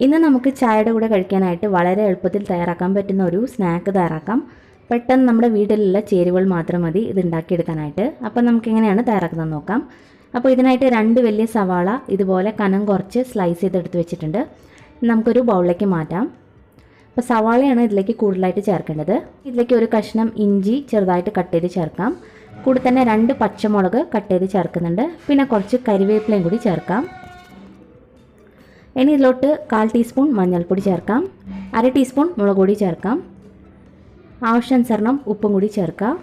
ഇന്ന് നമുക്ക് ചായയുടെ കൂടെ കഴിക്കാനായിട്ട് വളരെ എളുപ്പത്തിൽ തയ്യാറാക്കാൻ പറ്റുന്ന ഒരു സ്നാക്ക് തയ്യാറാക്കാം. പെട്ടെന്ന് നമ്മുടെ വീട്ടിലുള്ള ചേരുവകൾ മാത്രം മതി ഇത് ഉണ്ടാക്കിയെടുക്കാനായിട്ട്. അപ്പോൾ നമുക്ക് എങ്ങനെയാണ് തയ്യാറാക്കുന്നത് നോക്കാം. അപ്പോൾ ഇതിനായിട്ട് 2 വലിയ സവാള ഇതുപോലെ കനം കുറച്ച് സ്ലൈസ് ചെയ്തെടുത്ത് വെച്ചിട്ടുണ്ട്. നമുക്കൊരു ബൗളിലേക്ക് മാറ്റാം. അപ്പോൾ സവാളയാണ് ഇതിലേക്ക് കൂടുതലായിട്ട് ചേർക്കേണ്ടത്. ഇതിലേക്ക് ഒരു കഷ്ണം ഇഞ്ചി ചെറുതായിട്ട് കട്ട് ചെയ്ത് ചേർക്കാം. കൂടെ തന്നെ 2 പച്ചമുളക് കട്ട് ചെയ്ത് ചേർക്കുന്നുണ്ട്. പിന്നെ കുറച്ച് കരിവേപ്പിലയും കൂടി ചേർക്കാം. ഇനി ഇതിലോട്ട് 1/4 ടീസ്പൂൺ മഞ്ഞൾപ്പൊടി ചേർക്കാം. 1/2 ടീസ്പൂൺ മുളക് പൊടി ചേർക്കാം. ആവശ്യാനുസരണം ഉപ്പും കൂടി ചേർക്കാം.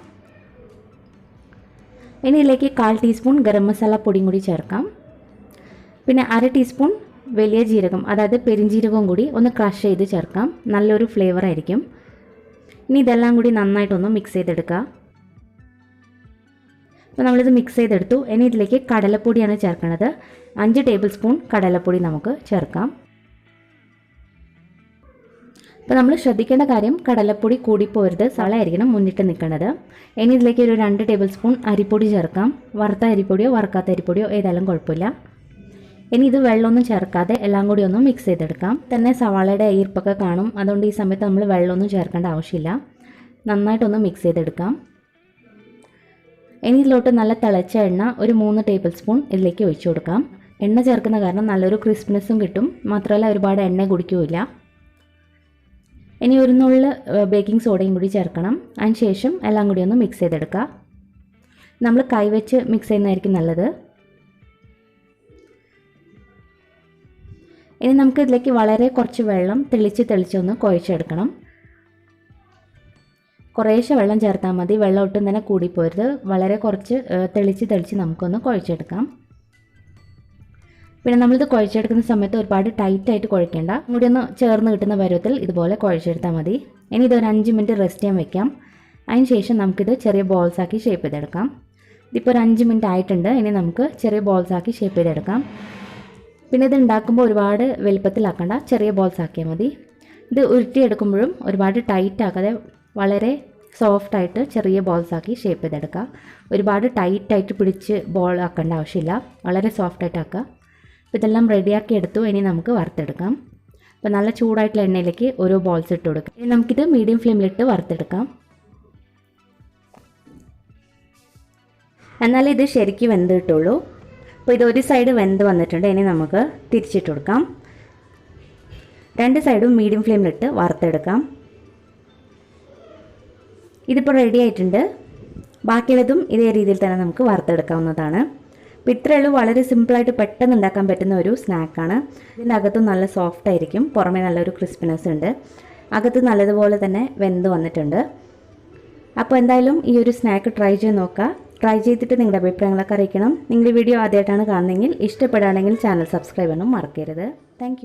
ഇനി ഇതിലേക്ക് 1/4 ടീസ്പൂൺ ഗരം മസാല പൊടിയും കൂടി ചേർക്കാം. പിന്നെ 1/2 ടീസ്പൂൺ വലിയ ജീരകം, അതായത് പെരിഞ്ജീരകവും കൂടി ഒന്ന് ക്രഷ് ചെയ്ത് ചേർക്കാം. നല്ലൊരു ഫ്ലേവർ ആയിരിക്കും. ഇനി ഇതെല്ലാം കൂടി നന്നായിട്ടൊന്ന് മിക്സ് ചെയ്തെടുക്കുക. അപ്പോൾ നമ്മളിത് മിക്സ് ചെയ്തെടുത്തു. ഇനി ഇതിലേക്ക് കടലപ്പൊടിയാണ് ചേർക്കുന്നത്. 5 ടേബിൾ സ്പൂൺ കടലപ്പൊടി നമുക്ക് ചേർക്കാം. അപ്പോൾ നമ്മൾ ശ്രദ്ധിക്കേണ്ട കാര്യം കടലപ്പൊടി കൂടിപ്പോരുത്, സവാളയായിരിക്കണം മുന്നിട്ട് നിൽക്കേണ്ടത്. ഇനി ഇതിലേക്ക് ഒരു 2 ടേബിൾ സ്പൂൺ അരിപ്പൊടി ചേർക്കാം. വറുത്ത അരിപ്പൊടിയോ വറുക്കാത്ത അരിപ്പൊടിയോ ഏതായാലും കുഴപ്പമില്ല. ഇനി ഇത് വെള്ളമൊന്നും ചേർക്കാതെ എല്ലാം കൂടി ഒന്ന് മിക്സ് ചെയ്തെടുക്കാം. തന്നെ സവാളയുടെ ഈർപ്പൊക്കെ കാണും, അതുകൊണ്ട് ഈ സമയത്ത് നമ്മൾ വെള്ളമൊന്നും ചേർക്കേണ്ട ആവശ്യമില്ല. നന്നായിട്ടൊന്ന് മിക്സ് ചെയ്തെടുക്കാം. ഇനി ഇതിലോട്ട് നല്ല തിളച്ച എണ്ണ ഒരു 3 ടേബിൾ സ്പൂൺ ഇതിലേക്ക് ഒഴിച്ചു കൊടുക്കാം. എണ്ണ ചേർക്കുന്ന കാരണം നല്ലൊരു ക്രിസ്പിനെസ്സും കിട്ടും, മാത്രമല്ല ഒരുപാട് എണ്ണ കുടിക്കുകയില്ല. ഇനി ഒരു നുള്ള് ബേക്കിംഗ് സോഡയും കൂടി ചേർക്കണം. അതിന് ശേഷം എല്ലാം കൂടി ഒന്ന് മിക്സ് ചെയ്തെടുക്കുക. നമ്മൾ കൈവച്ച് മിക്സ് ചെയ്യുന്നതായിരിക്കും നല്ലത്. ഇനി നമുക്ക് ഇതിലേക്ക് വളരെ കുറച്ച് വെള്ളം തെളിച്ചൊന്ന് കുഴച്ചെടുക്കണം. കുറേശ്ശെ വെള്ളം ചേർത്താൽ മതി, വെള്ളം ഒട്ടും തന്നെ കൂടിപ്പോരുത്. വളരെ കുറച്ച് തെളിച്ച് നമുക്കൊന്ന് കുഴച്ചെടുക്കാം. പിന്നെ നമ്മളിത് കുഴച്ചെടുക്കുന്ന സമയത്ത് ഒരുപാട് ടൈറ്റായിട്ട് കുഴക്കേണ്ട, കൂടി ഒന്ന് ചേർന്ന് കിട്ടുന്ന പരുവത്തിൽ ഇതുപോലെ കുഴച്ചെടുത്താൽ മതി. ഇനി ഇതൊരു 5 മിനിറ്റ് റെസ്റ്റ് ചെയ്യാൻ വെക്കാം. അതിന് ശേഷം നമുക്കിത് ചെറിയ ബോൾസാക്കി ഷേപ്പ് ചെയ്തെടുക്കാം. ഇതിപ്പോൾ ഒരു 5 മിനിറ്റ് ആയിട്ടുണ്ട്. ഇനി നമുക്ക് ചെറിയ ബോൾസാക്കി ഷേപ്പ് ചെയ്തെടുക്കാം. പിന്നെ ഇത് ഉണ്ടാക്കുമ്പോൾ ഒരുപാട് വലുപ്പത്തിലാക്കണ്ട, ചെറിയ ബോൾസാക്കിയാൽ മതി. ഇത് ഉരുട്ടിയെടുക്കുമ്പോഴും ഒരുപാട് ടൈറ്റ് ആക്കാതെ വളരെ സോഫ്റ്റായിട്ട് ചെറിയ ബോൾസാക്കി ഷേപ്പ് ചെയ്തെടുക്കുക. ഒരുപാട് ടൈറ്റായിട്ട് പിടിച്ച് ബോൾ ആക്കേണ്ട ആവശ്യമില്ല, വളരെ സോഫ്റ്റായിട്ട് ആക്കുക. അപ്പോൾ ഇതെല്ലാം റെഡിയാക്കി എടുത്തു. ഇനി നമുക്ക് വറുത്തെടുക്കാം. അപ്പോൾ നല്ല ചൂടായിട്ടുള്ള എണ്ണയിലേക്ക് ഓരോ ബോൾസ് ഇട്ട് കൊടുക്കാം. ഇനി നമുക്കിത് മീഡിയം ഫ്ലെയിമിലിട്ട് വറുത്തെടുക്കാം. എന്നാലേ ഇത് ശരിക്കും വെന്ത് കിട്ടുള്ളൂ. അപ്പോൾ ഇത് ഒരു സൈഡ് വെന്ത് വന്നിട്ടുണ്ട്. ഇനി നമുക്ക് തിരിച്ചിട്ട് കൊടുക്കാം. 2 സൈഡും മീഡിയം ഫ്ലെയിമിലിട്ട് വറുത്തെടുക്കാം. ഇതിപ്പോൾ റെഡി ആയിട്ടുണ്ട്. ബാക്കിയുള്ളതും ഇതേ രീതിയിൽ തന്നെ നമുക്ക് വറുത്തെടുക്കാവുന്നതാണ്. അപ്പോൾ ഇത്രയേ ഉള്ളൂ. വളരെ സിമ്പിളായിട്ട് പെട്ടെന്ന് ഉണ്ടാക്കാൻ പറ്റുന്ന ഒരു സ്നാക്കാണ്. ഇതിൻ്റെ അകത്തും നല്ല സോഫ്റ്റ് ആയിരിക്കും, പുറമേ നല്ലൊരു ക്രിസ്പിനെസ് ഉണ്ട്, അകത്ത് നല്ലതുപോലെ തന്നെ വെന്ത് വന്നിട്ടുണ്ട്. അപ്പോൾ എന്തായാലും ഈ ഒരു സ്നാക്ക് ട്രൈ ചെയ്ത് നോക്കുക. ട്രൈ ചെയ്തിട്ട് നിങ്ങളുടെ അഭിപ്രായങ്ങളൊക്കെ അറിയിക്കണം. നിങ്ങൾ ഈ വീഡിയോ ആദ്യമായിട്ടാണ് കാണുന്നതെങ്കിൽ ഇഷ്ടപ്പെടുകയാണെങ്കിൽ ചാനൽ സബ്സ്ക്രൈബ് ചെയ്യാനും മറക്കരുത്. താങ്ക്